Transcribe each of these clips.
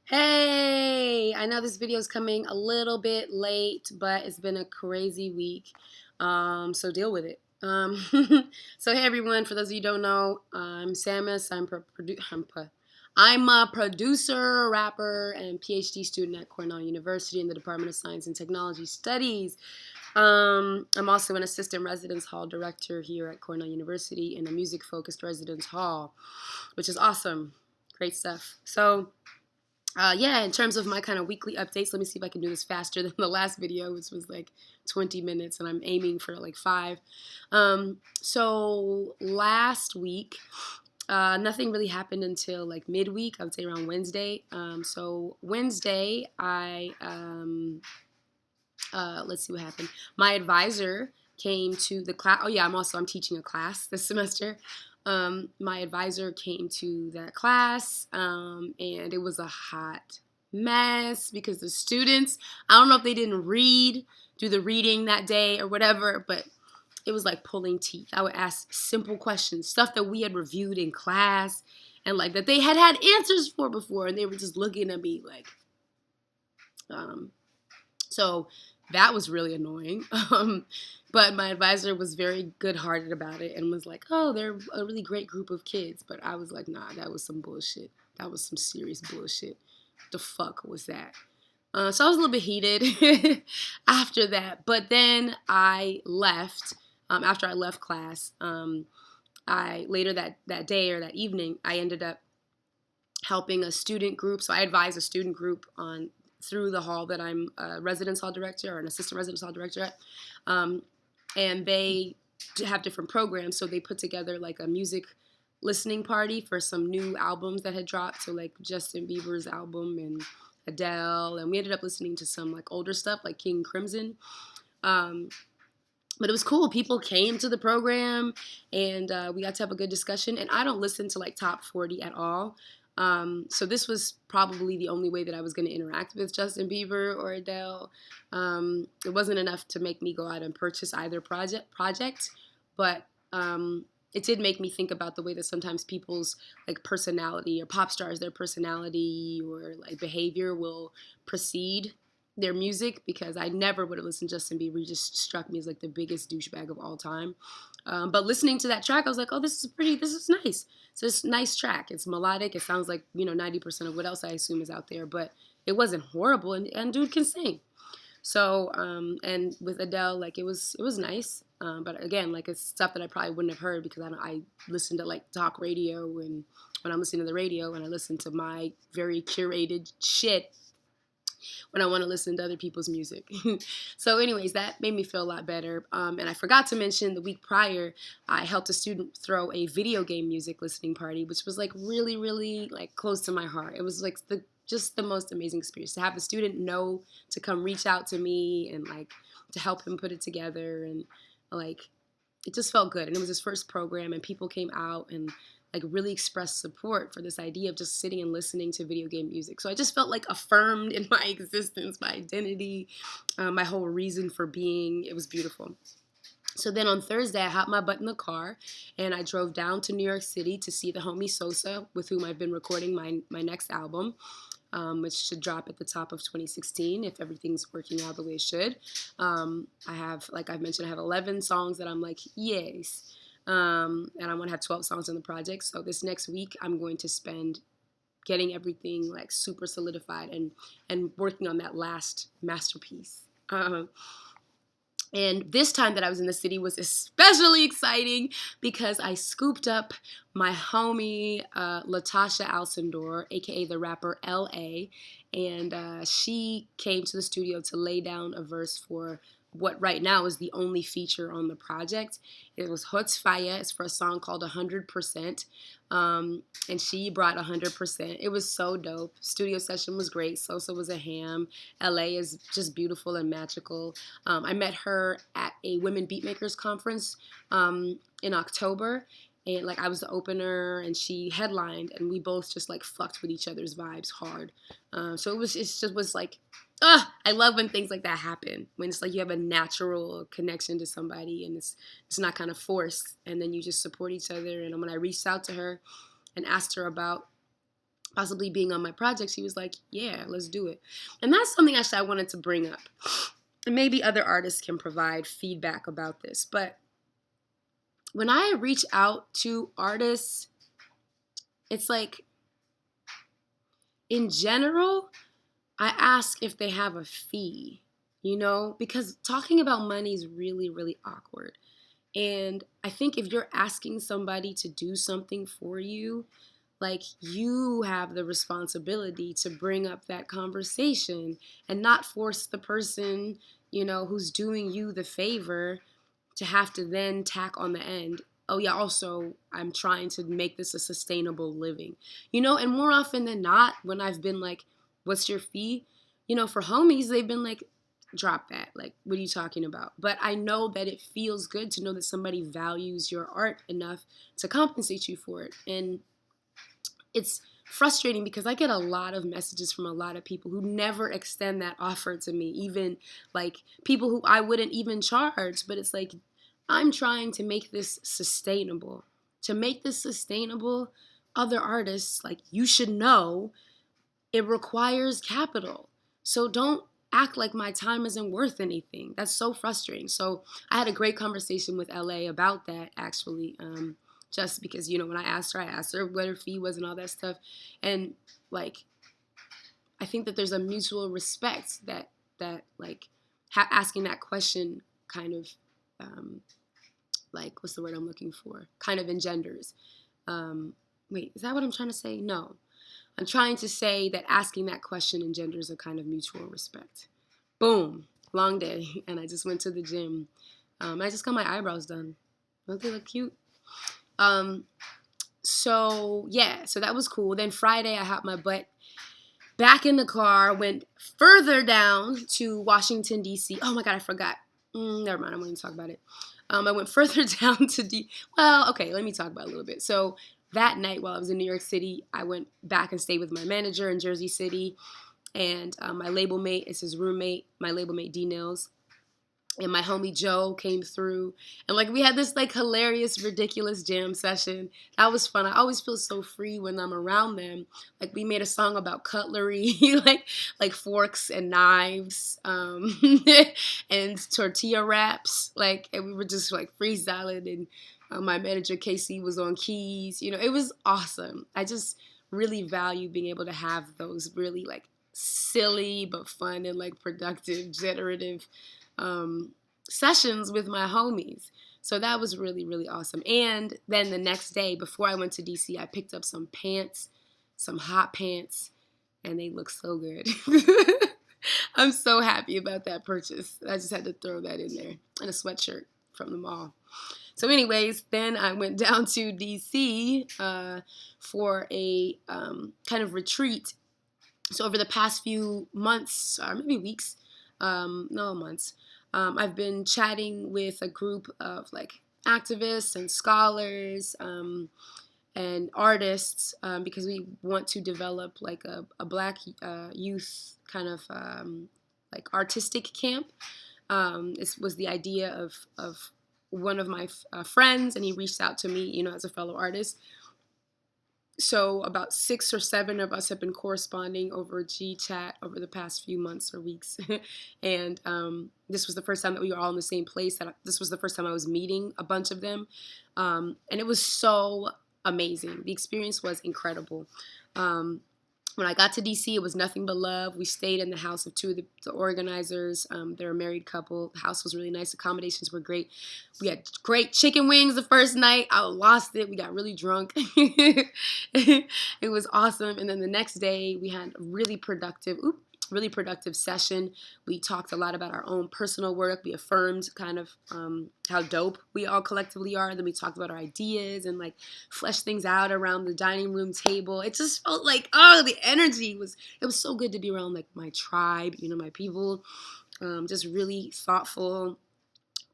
Hey, I know this video is coming a little bit late, but it's been a crazy week, so deal with it. So hey everyone, for those of you who don't know, I'm Sammus. I'm a producer, rapper, and PhD student at Cornell University in the Department of Science and Technology Studies. I'm also an assistant residence hall director here at Cornell University in a music-focused residence hall, which is awesome. Great stuff. So, in terms of my kind of weekly updates, let me see if I can do this faster than the last video, which was like 20 minutes, and I'm aiming for like 5. So last week, nothing really happened until like midweek, I would say around Wednesday. So Wednesday, let's see what happened. My advisor came to the class. Oh yeah, I'm teaching a class this semester. My advisor came to that class, and it was a hot mess because the students, I don't know if they didn't do the reading that day or whatever, but it was like pulling teeth. I would ask simple questions, stuff that we had reviewed in class and like that they had answers for before, and they were just looking at me like, so that was really annoying. But my advisor was very good-hearted about it and was like, "Oh, they're a really great group of kids." But I was like, "Nah, that was some bullshit. That was some serious bullshit. The fuck was that?" So I was a little bit heated after that. But then I left. After I left class, I later that day or that evening, I ended up helping a student group. So I advise a student group on through the hall that I'm a residence hall director or an assistant residence hall director at. And they have different programs. So they put together like a music listening party for some new albums that had dropped. So like Justin Bieber's album and Adele. And we ended up listening to some like older stuff like King Crimson. But it was cool. People came to the program, and we got to have a good discussion. And I don't listen to like top 40 at all. So this was probably the only way that I was going to interact with Justin Bieber or Adele. It wasn't enough to make me go out and purchase either project, but it did make me think about the way that sometimes people's like personality or pop stars, their personality or like behavior will precede their music, because I never would have listened to Justin Bieber. He just struck me as like the biggest douchebag of all time. But listening to that track, I was like, oh, this is nice. So it's a nice track. It's melodic. It sounds like, 90% of what else I assume is out there, but it wasn't horrible, and dude can sing. So, and with Adele, like it was nice. But again, like it's stuff that I probably wouldn't have heard because I listen to like talk radio, and when I'm listening to the radio, and I listen to my very curated shit when I want to listen to other people's music. So anyways, that made me feel a lot better. And I forgot to mention the week prior, I helped a student throw a video game music listening party, which was like really, really like close to my heart. It was like just the most amazing experience to have a student know to come reach out to me and like to help him put it together, and like it just felt good. And it was his first program, and people came out and like really expressed support for this idea of just sitting and listening to video game music. So I just felt like affirmed in my existence, my identity, my whole reason for being. It was beautiful. So then on Thursday, I hopped my butt in the car and I drove down to New York City to see the homie Sosa, with whom I've been recording my next album, which should drop at the top of 2016 if everything's working out the way it should. I have, like I've mentioned, I have 11 songs that I'm like, yes. And I want to have 12 songs on the project. So this next week, I'm going to spend getting everything like super solidified and working on that last masterpiece. And this time that I was in the city was especially exciting because I scooped up my homie, Latasha Alcindor, aka the rapper L.A., and she came to the studio to lay down a verse for what right now is the only feature on the project. It was Hot's Fire. It's for a song called 100%. And she brought 100%. It was so dope. Studio session was great. Sosa was a ham. LA is just beautiful and magical. I met her at a Women Beatmakers conference in October. And like I was the opener and she headlined, and we both just like fucked with each other's vibes hard. So it just was like, I love when things like that happen. When it's like you have a natural connection to somebody and it's not kind of forced, and then you just support each other. And when I reached out to her and asked her about possibly being on my project, she was like, yeah, let's do it. And that's something actually I wanted to bring up. And maybe other artists can provide feedback about this. But when I reach out to artists, it's like, in general, I ask if they have a fee, because talking about money is really, really awkward. And I think if you're asking somebody to do something for you, like, you have the responsibility to bring up that conversation and not force the person, who's doing you the favor to have to then tack on the end. Oh yeah, also I'm trying to make this a sustainable living. And more often than not, when I've been like, what's your fee? For homies, they've been like, drop that. Like, what are you talking about? But I know that it feels good to know that somebody values your art enough to compensate you for it. And it's frustrating because I get a lot of messages from a lot of people who never extend that offer to me, even like people who I wouldn't even charge. But it's like, I'm trying to make this sustainable. To make this sustainable, other artists, like, you should know it requires capital. So don't act like my time isn't worth anything. That's so frustrating. So I had a great conversation with LA about that, actually. Just because, when I asked her what her fee was and all that stuff. And like, I think that there's a mutual respect that like, asking that question kind of, like, what's the word I'm looking for? Kind of engenders. Wait, is that what I'm trying to say? No. I'm trying to say that asking that question engenders a kind of mutual respect. Boom. Long day. And I just went to the gym. I just got my eyebrows done. Don't they look cute? So that was cool. Then Friday, I hopped my butt back in the car, went further down to Washington, D.C. Oh my God, I forgot. Never mind, I won't even talk about it. I went further down to okay, let me talk about it a little bit. So that night while I was in New York City, I went back and stayed with my manager in Jersey City. And my label mate is his roommate, my label mate D-Nils. And my homie Joe came through. And like, we had this like hilarious, ridiculous jam session. That was fun. I always feel so free when I'm around them. Like, we made a song about cutlery, like forks and knives, and tortilla wraps. Like, and we were just like freestyling. And my manager Casey was on keys. It was awesome. I just really value being able to have those really like silly but fun and like productive, generative sessions with my homies. So that was really, really awesome. And then the next day, before I went to DC, I picked up some pants, some hot pants, and they look so good. I'm so happy about that purchase. I just had to throw that in there. And a sweatshirt from the mall. So anyways, then I went down to DC for a kind of retreat. So over the past few months, or maybe weeks, months, I've been chatting with a group of like activists and scholars and artists because we want to develop like a Black youth kind of like artistic camp. This was the idea of one of my friends, and he reached out to me, as a fellow artist. So about 6 or 7 of us have been corresponding over GChat over the past few months or weeks. And this was the first time that we were all in the same place. This was the first time I was meeting a bunch of them. And it was so amazing. The experience was incredible. When I got to DC, it was nothing but love. We stayed in the house of 2 of the organizers. They're a married couple. The house was really nice. Accommodations were great. We had great chicken wings the first night. I lost it. We got really drunk. It was awesome. And then the next day, we had a really productive session. We talked a lot about our own personal work. We affirmed kind of how dope we all collectively are. Then we talked about our ideas and like fleshed things out around the dining room table. It just felt like, the energy it was so good to be around like my tribe, my people, just really thoughtful,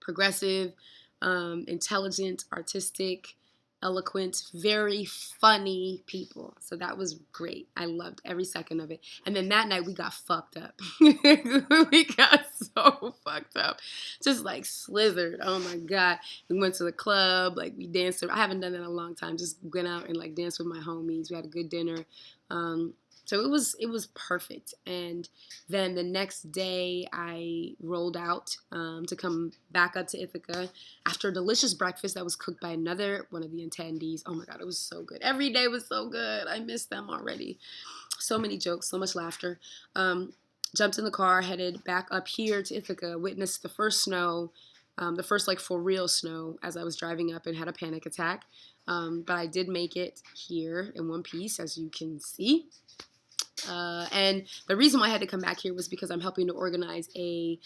progressive, intelligent, artistic, eloquent, very funny people. So that was great. I loved every second of it. And then that night we got fucked up. We got so fucked up. Just like slithered. Oh my God. We went to the club. Like, we danced. I haven't done that in a long time. Just went out and like danced with my homies. We had a good dinner. So it was perfect. And then the next day I rolled out to come back up to Ithaca after a delicious breakfast that was cooked by another one of the attendees. Oh my God, it was so good. Every day was so good. I miss them already. So many jokes, so much laughter. Jumped in the car, headed back up here to Ithaca, witnessed the first snow, the first like for real snow as I was driving up, and had a panic attack. But I did make it here in one piece, as you can see. And the reason why I had to come back here was because I'm helping to organize a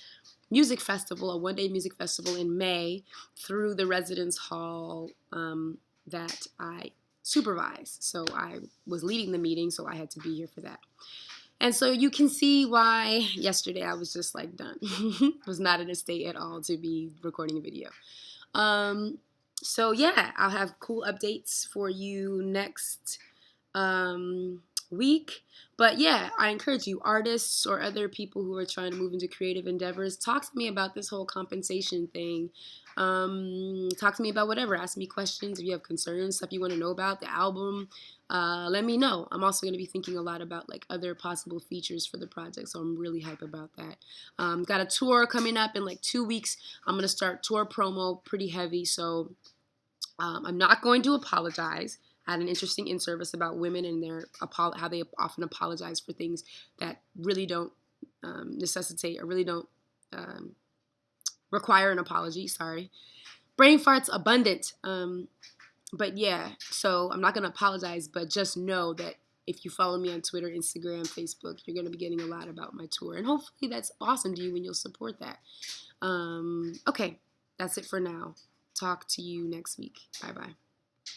music festival, a one-day music festival in May through the residence hall that I supervise. So I was leading the meeting, so I had to be here for that. And so you can see why yesterday I was just like done. Was not in a state at all to be recording a video. So yeah, I'll have cool updates for you next week. But yeah, I encourage you, artists or other people who are trying to move into creative endeavors, talk to me about this whole compensation thing. Talk to me about whatever. Ask me questions if you have concerns, stuff you want to know about the album. Let me know. I'm also going to be thinking a lot about like other possible features for the project, so I'm really hype about that. Got a tour coming up in like 2 weeks. I'm going to start tour promo pretty heavy, so I'm not going to apologize. I had an interesting in-service about women and their how they often apologize for things that really don't necessitate or really don't require an apology. Sorry. Brain farts abundant. But yeah, so I'm not going to apologize, but just know that if you follow me on Twitter, Instagram, Facebook, you're going to be getting a lot about my tour. And hopefully that's awesome to you and you'll support that. Okay, that's it for now. Talk to you next week. Bye-bye.